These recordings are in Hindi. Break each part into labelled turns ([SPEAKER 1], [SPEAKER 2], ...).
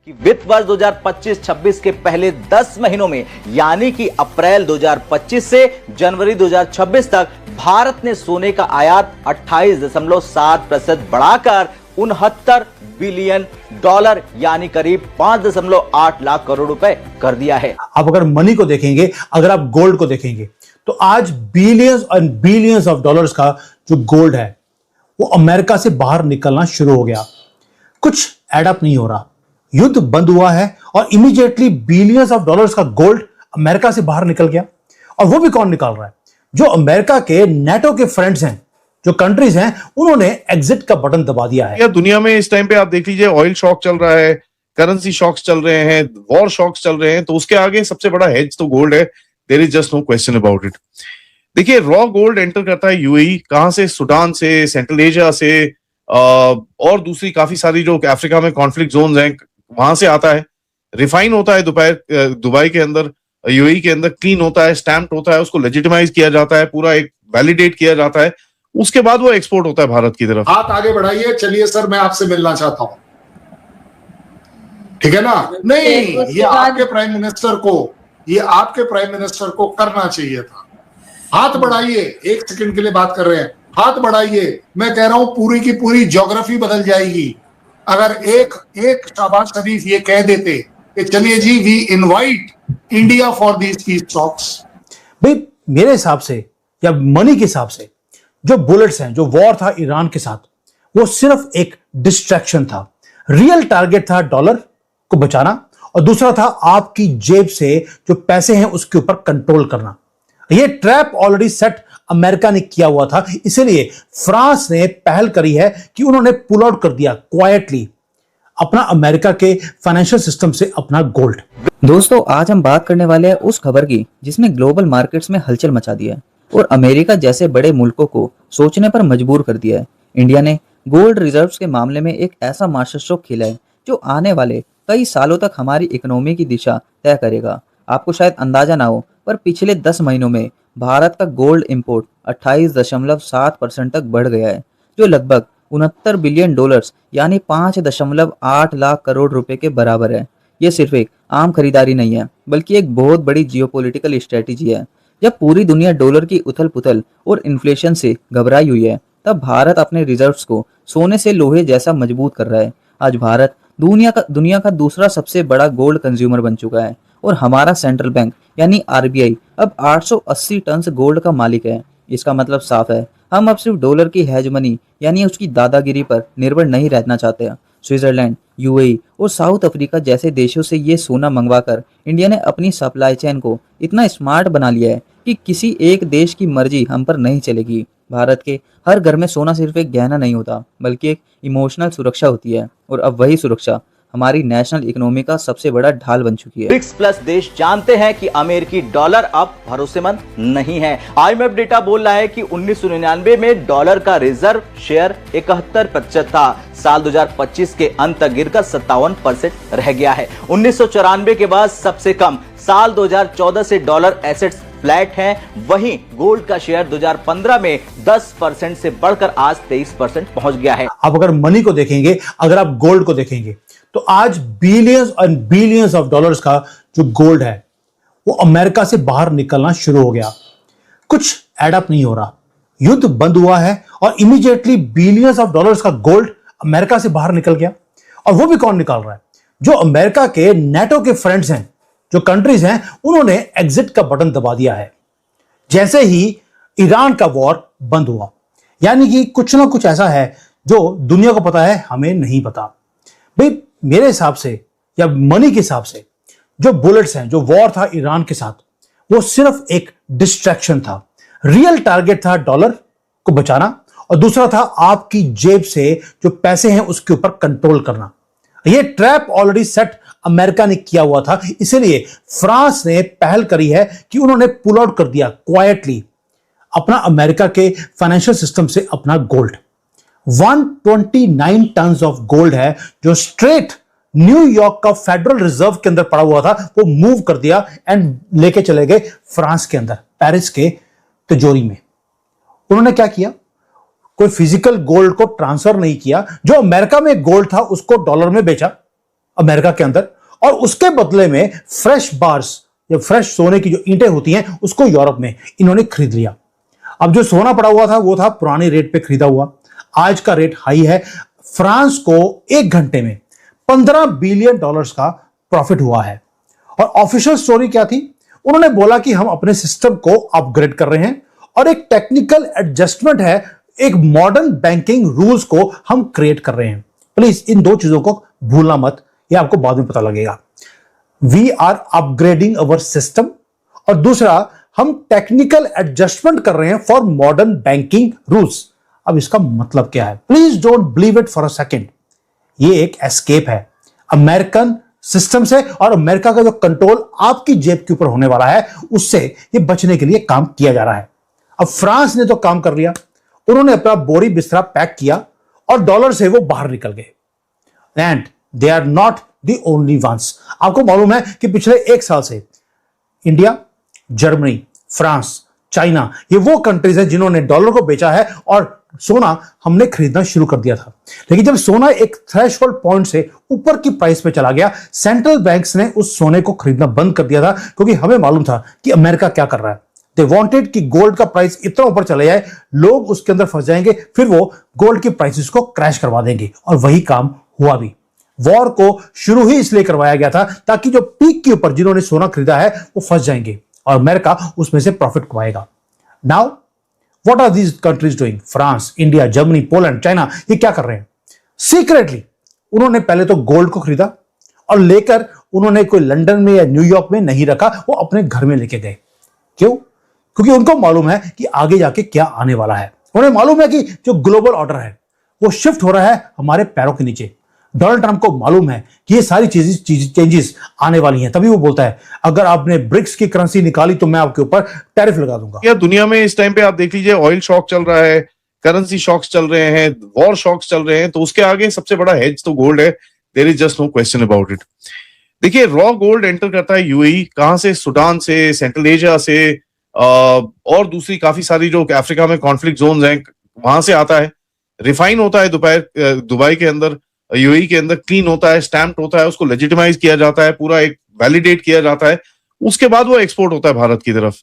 [SPEAKER 1] कि वित्त वर्ष 2025-26 के पहले 10 महीनों में यानी कि अप्रैल 2025 से जनवरी 2026 तक भारत ने सोने का आयात 28.7% बढ़ाकर 69 बिलियन डॉलर यानी करीब 5.8 लाख करोड़ रुपए कर दिया है।
[SPEAKER 2] आप अगर मनी को देखेंगे, अगर आप गोल्ड को देखेंगे तो आज billions and billions of dollars का जो गोल्ड है वो अमेरिका से बाहर निकलना शुरू हो गया। कुछ एडअप नहीं हो रहा। युद्ध बंद हुआ है और इमीडिएटली बिलियंस ऑफ डॉलर्स का गोल्ड अमेरिका से बाहर निकल गया। और वो भी कौन निकाल रहा है? जो अमेरिका के नेटो के फ्रेंड्स हैं, जो कंट्रीज हैं, उन्होंने एग्जिट का बटन दबा दिया है।
[SPEAKER 3] दुनिया में इस टाइम पे आप देख लीजिए, ऑयल शॉक चल रहा है, करेंसी शॉक्स चल रहे हैं, वॉर शॉक्स चल रहे हैं, तो उसके आगे सबसे बड़ा हेज तो गोल्ड है। There is just no question about it. देखिए, रॉ गोल्ड एंटर करता है यूएई, कहां से? सूडान से, सेंट्रल एशिया से, और दूसरी काफी सारी जो अफ्रीका में कॉन्फ्लिक्ट जोन्स हैं वहां से आता है। रिफाइन होता है दुबई के अंदर, यूएई के अंदर, क्लीन होता है, स्टैम्प्ड होता है, उसको लेजिटिमाइज किया जाता है, पूरा एक वैलिडेट किया जाता है, उसके बाद वो एक्सपोर्ट होता है भारत की तरफ।
[SPEAKER 4] हाथ आगे बढ़ाइए, चलिए सर मैं आपसे मिलना चाहता हूं, ठीक है ना? नहीं, ये आपके प्राइम मिनिस्टर को करना चाहिए था। हाथ बढ़ाइए, एक सेकंड के लिए बात कर रहे हैं, हाथ बढ़ाइए। मैं कह रहा हूं पूरी की पूरी ज्योग्राफी बदल जाएगी अगर एक शहबाज शरीफ ये कह देते कि चलिए जी, we invite India for these peace talks.
[SPEAKER 2] भाई मेरे हिसाब से या मनी के हिसाब से जो बुलेट्स हैं, जो वॉर था ईरान के साथ, वो सिर्फ एक डिस्ट्रैक्शन था। रियल टारगेट था डॉलर को बचाना और दूसरा था आपकी जेब से जो पैसे हैं उसके ऊपर कंट्रोल करना। ये ट्रैप ऑलरेडी सेट अमेरिका ने किया हुआ था, इसीलिए फ्रांस ने पहल करी है कि उन्होंने पुल आउट कर दिया क्वाइटली अपना अमेरिका के फाइनेंशियल सिस्टम से अपना गोल्ड।
[SPEAKER 5] दोस्तों, आज हम बात करने वाले हैं उस खबर की जिसने ग्लोबल मार्केट्स में हलचल मचा दिया है और अमेरिका जैसे बड़े मुल्कों को सोचने पर मजबूर कर दिया है। इंडिया ने गोल्ड रिजर्व्स के मामले में एक ऐसा मास्टर स्ट्रोक खेला है जो आने वाले कई सालों तक हमारी इकोनॉमी की दिशा तय करेगा। आपको शायद अंदाजा ना हो, पर पिछले 10 महीनों में भारत का गोल्ड इंपोर्ट 28.7% तक बढ़ गया है, जो लगभग 69 बिलियन डॉलर्स यानी 5.8 लाख करोड़ रुपए के बराबर है। ये सिर्फ एक आम खरीदारी नहीं है, बल्कि एक बहुत बड़ी जियोपॉलिटिकल स्ट्रेटेजी है। जब पूरी दुनिया डॉलर की उथल पुथल और इन्फ्लेशन से घबराई हुई है, तब भारत अपने रिजर्व्स को सोने से लोहे जैसा मजबूत कर रहा है। आज भारत दुनिया का दूसरा सबसे बड़ा गोल्ड कंज्यूमर बन चुका है और हमारा सेंट्रल बैंक यानी आरबीआई अब 880 टन गोल्ड का मालिक है। इसका मतलब साफ है, हम अब सिर्फ डॉलर की हेज मनी यानी उसकी दादागिरी पर निर्भर नहीं रहना चाहते हैं। स्विट्जरलैंड, यूएई और साउथ अफ्रीका जैसे देशों से ये सोना मंगवाकर इंडिया ने अपनी सप्लाई चेन को इतना स्मार्ट बना लिया है कि किसी एक देश की मर्जी हम पर नहीं चलेगी। भारत के हर घर में सोना सिर्फ एक गहना नहीं होता, बल्कि एक इमोशनल सुरक्षा होती है और अब वही सुरक्षा हमारी नेशनल इकोनॉमी का सबसे बड़ा ढाल बन चुकी है।
[SPEAKER 1] ब्रिक्स प्लस देश जानते हैं कि अमेरिकी डॉलर अब भरोसेमंद नहीं है। आईएमएफ डेटा बोल रहा है कि 1999 में डॉलर का रिजर्व शेयर 71% था। साल 2025 के अंत तक गिरकर 57% रह गया है। 1994 के बाद सबसे कम साल 2014 से डॉलर एसेट्स फ्लैट हैं। वहीं गोल्ड का शेयर 2015 में 10% से बढ़कर आज 23% पहुंच गया है।
[SPEAKER 2] आप अगर मनी को देखेंगे, अगर आप गोल्ड को देखेंगे तो आज billions and billions of dollars का जो गोल्ड है वो अमेरिका से बाहर निकलना शुरू हो गया। कुछ एडअप नहीं हो रहा। युद्ध बंद हुआ है और इमीडिएटली बिलियंस ऑफ डॉलर्स का गोल्ड अमेरिका से बाहर निकल गया। और वो भी कौन निकाल रहा है? जो अमेरिका के नेटो के फ्रेंड्स हैं, जो कंट्रीज हैं, उन्होंने एग्जिट का बटन दबा दिया है जैसे ही ईरान का वॉर बंद हुआ। यानी कि कुछ ना कुछ ऐसा है जो दुनिया को पता है, हमें नहीं पता। भाई मेरे हिसाब से या मनी के हिसाब से जो बुलेट्स हैं, जो वॉर था ईरान के साथ, वो सिर्फ एक डिस्ट्रैक्शन था। रियल टारगेट था डॉलर को बचाना और दूसरा था आपकी जेब से जो पैसे हैं उसके ऊपर कंट्रोल करना। ये ट्रैप ऑलरेडी सेट अमेरिका ने किया हुआ था, इसीलिए फ्रांस ने पहल करी है कि उन्होंने पुल आउट कर दिया क्वाइटली अपना अमेरिका के फाइनेंशियल सिस्टम से अपना गोल्ड। 129 टन ऑफ गोल्ड है जो स्ट्रेट न्यूयॉर्क का फेडरल रिजर्व के अंदर पड़ा हुआ था, वो मूव कर दिया एंड लेके चले गए फ्रांस के अंदर, पेरिस के तिजोरी में। उन्होंने क्या किया? कोई फिजिकल गोल्ड को ट्रांसफर नहीं किया। जो अमेरिका में गोल्ड था उसको डॉलर में बेचा अमेरिका के अंदर, और उसके बदले में फ्रेश बार्स या फ्रेश सोने की जो ईंटें होती हैं उसको यूरोप में इन्होंने खरीद लिया। अब जो सोना पड़ा हुआ था वो था पुराने रेट पे खरीदा हुआ, आज का रेट हाई है। फ्रांस को 1 घंटे में $15 बिलियन का प्रॉफिट हुआ है। और ऑफिशियल स्टोरी क्या थी? उन्होंने बोला कि हम अपने सिस्टम को अपग्रेड कर रहे हैं और एक टेक्निकल एडजस्टमेंट है, एक मॉडर्न बैंकिंग रूल्स को हम क्रिएट कर रहे हैं। प्लीज इन 2 चीजों को भूलना मत, ये आपको बाद में पता लगेगा। We are upgrading our system, और दूसरा हम टेक्निकल एडजस्टमेंट कर रहे हैं फॉर मॉडर्न बैंकिंग रूल्स। अब इसका मतलब क्या है? Please don't believe it for a second. ये एक एस्केप है अमेरिकन सिस्टम से, और अमेरिका का जो कंट्रोल आपकी जेब के ऊपर होने वाला है उससे ये बचने के लिए काम किया जा रहा है। अब फ्रांस ने तो काम कर लिया, उन्होंने अपना बोरी बिस्तरा पैक किया और डॉलर से वो बाहर निकल गए। And they are not the only ones. आपको मालूम है कि पिछले 1 साल से इंडिया, जर्मनी, फ्रांस, चाइना, ये वो कंट्रीज हैं जिन्होंने डॉलर को बेचा है और सोना हमने खरीदना शुरू कर दिया था। लेकिन जब सोना एक थ्रेशोल्ड पॉइंट से ऊपर की प्राइस पे चला गया, सेंट्रल बैंक्स ने उस सोने को खरीदना बंद कर दिया था, क्योंकि हमें मालूम था कि अमेरिका क्या कर रहा है। दे वांटेड कि गोल्ड का प्राइस इतना ऊपर चले जाए, लोग उसके अंदर फंस जाएंगे, फिर वो गोल्ड की प्राइसेस को क्रैश करवा देंगे, और वही काम हुआ भी। वॉर को शुरू ही इसलिए करवाया गया था ताकि जो पीक के ऊपर जिन्होंने सोना खरीदा है वो फंस जाएंगे और अमेरिका उसमें से प्रॉफिट कमाएगा। Now what are these countries doing? France, India, Germany, Poland, China, ये क्या कर रहे हैं? सीक्रेटली उन्होंने पहले तो गोल्ड को खरीदा और लेकर उन्होंने कोई लंदन में या न्यूयॉर्क में नहीं रखा, वो अपने घर में लेके गए। क्यों? क्योंकि उनको मालूम है कि आगे जाके क्या आने वाला है। उन्हें मालूम है कि जो ग्लोबल ऑर्डर है वो शिफ्ट हो रहा है हमारे पैरों के नीचे। डोनाल्ड ट्रंप को मालूम है कि ये सारी चेंजेस आने वाली हैं, तभी वो बोलता है अगर आपने ब्रिक्स की करेंसी निकाली तो मैं आपके ऊपर टैरिफ लगा दूंगा।
[SPEAKER 3] या दुनिया में इस टाइम पे आप देख लीजिए, ऑयल शॉक चल रहा है, करेंसी शॉक्स चल रहे हैं, वॉर शॉक्स चल रहे हैं, तो उसके आगे सबसे बड़ा हेज तो गोल्ड है। There is just no question about it. देखिए, रॉ गोल्ड एंटर करता है यूएई, कहां से? सूडान से, सेंट्रल एशिया से, और दूसरी काफी सारी जो अफ्रीका में कॉन्फ्लिक्ट जोन हैं वहां से आता है। रिफाइन होता है दुबई के अंदर, यूएई के अंदर, क्लीन होता है, स्टैम्प्ड होता है, उसको लेजिटिमाइज किया जाता है, पूरा एक वैलिडेट किया जाता है, उसके बाद वो एक्सपोर्ट होता है भारत की तरफ।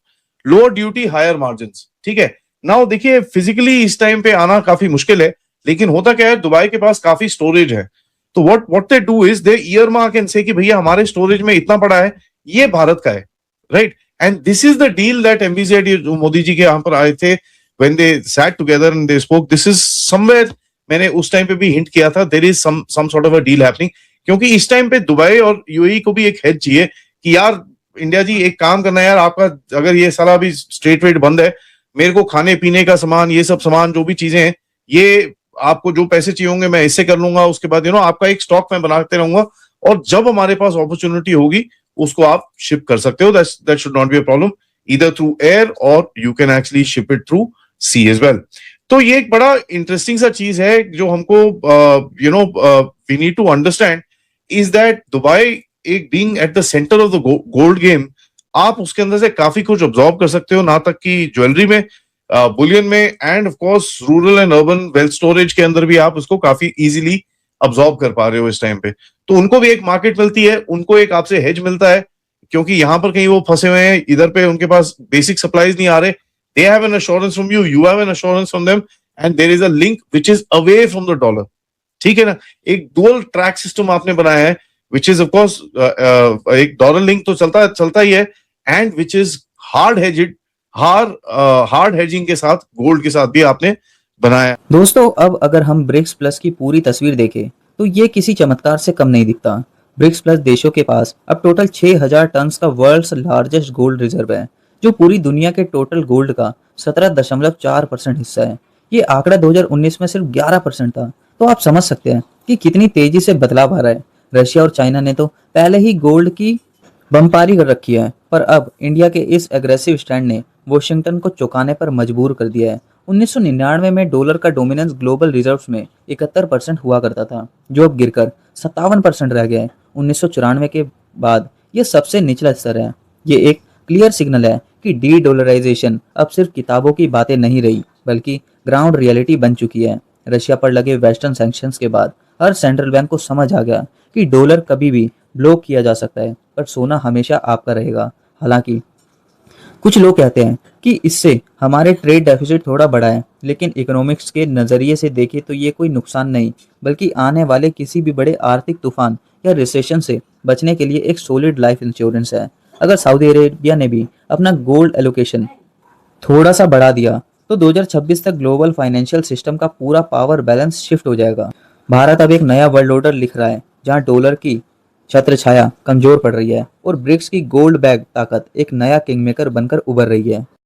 [SPEAKER 3] लोअर ड्यूटी, हायर मार्जिन, ठीक है। नाउ देखिए, फिजिकली इस टाइम पे आना काफी मुश्किल है, लेकिन होता क्या है, दुबई के पास काफी स्टोरेज है, तो what they do is they year mark and से कि भैया हमारे स्टोरेज में इतना पड़ा है, ये भारत का है, right. And this is the deal that MBZ Modi ji के यहाँ पर आए थे, when they sat together and they spoke, this is somewhere, मैंने उस टाइम पे भी हिंट किया था, there is some sort of a deal happening, क्योंकि इस टाइम पे दुबई और यूएई को भी एक हेज चाहिए कि यार इंडिया जी एक काम करना है यार, आपका अगर ये सारा भी स्ट्रेट रेट बंद है, मेरे को खाने पीने का सामान, ये सब सामान जो भी चीजें हैं, ये आपको जो पैसे चाहिए होंगे मैं इससे कर लूंगा, उसके बाद आपका एक स्टॉक मैं बनाते रहूंगा, और जब हमारे पास अपॉर्चुनिटी होगी उसको आप शिप कर सकते हो। That should not be a problem, either through air और you can actually ship it through sea as well. तो ये एक बड़ा इंटरेस्टिंग सा चीज है जो हमको we need to understand is that Dubai एक being at the centre of the gold game, आप उसके अंदर से काफी कुछ ऑब्जॉर्व कर सकते हो, ना तक कि ज्वेलरी में, बुलियन में, end of course rural and urban wealth storage के अंदर भी आप उसको काफी इजीली ऑब्जॉर्व कर पा रहे हो इस टाइम पे। तो उनको भी एक मार्केट मिलती है, उनको एक आपसे हेज मिलता है, क्योंकि यहाँ पर कहीं वो फंसे हुए हैं, इधर पे उनके पास बेसिक सप्लाईज नहीं आ रहे, they have an assurance from you, you have an assurance from them, and there is a link which is away from the dollar, ठीक है ना। एक dual track system आपने बनाया है, which is of course एक डॉलर लिंक तो चलता ही है, and which is hard hedging के साथ, गोल्ड के साथ भी आपने बनाया।
[SPEAKER 5] दोस्तों, अब अगर हम ब्रिक्स प्लस की पूरी तस्वीर देखें तो ये किसी चमत्कार से कम नहीं दिखता। ब्रिक्स प्लस देशों के पास अब टोटल 6000 टन का वर्ल्ड्स लार्जेस्ट गोल्ड रिजर्व है, जो पूरी दुनिया के टोटल गोल्ड का 17.4% हिस्सा है। ये आंकड़ा 2019 में सिर्फ 11% था, तो आप समझ सकते हैं कि कितनी तेजी से बदलाव आ रहा है। रशिया और चाइना ने तो पहले ही गोल्ड की बमपारी कर रखी है, पर अब इंडिया के इस एग्रेसिव स्टैंड ने वॉशिंगटन को चौंकाने पर मजबूर कर दिया है। 1999 में डॉलर का डोमिनेंस ग्लोबल रिजर्व्स में 71% हुआ करता था, जो अब गिरकर 57% रह गया है। 1994 के बाद यह सबसे निचला स्तर है। ये एक क्लियर सिग्नल है कि डी डॉलराइजेशन अब सिर्फ किताबों की बातें नहीं रही, बल्कि ग्राउंड रियलिटी बन चुकी है। रशिया पर लगे वेस्टर्न सैंक्शंस के बाद हर सेंट्रल बैंक को समझ आ गया कि डॉलर कभी भी ब्लॉक किया जा सकता है, पर सोना हमेशा आपका रहेगा। हालांकि कुछ लोग कहते हैं कि इससे हमारे ट्रेड डेफिसिट थोड़ा बढ़ा है, लेकिन इकोनॉमिक्स के नज़रिए से देखें तो ये कोई नुकसान नहीं, बल्कि आने वाले किसी भी बड़े आर्थिक तूफान या रिसेशन से बचने के लिए एक सॉलिड लाइफ इंश्योरेंस है। अगर सऊदी अरेबिया ने भी अपना गोल्ड एलोकेशन थोड़ा सा बढ़ा दिया तो 2026 तक ग्लोबल फाइनेंशियल सिस्टम का पूरा पावर बैलेंस शिफ्ट हो जाएगा। भारत अब एक नया वर्ल्ड ऑर्डर लिख रहा है, जहां डॉलर की छत्र छाया कमजोर पड़ रही है और ब्रिक्स की गोल्ड बैग ताकत एक नया किंगमेकर बनकर उभर रही है।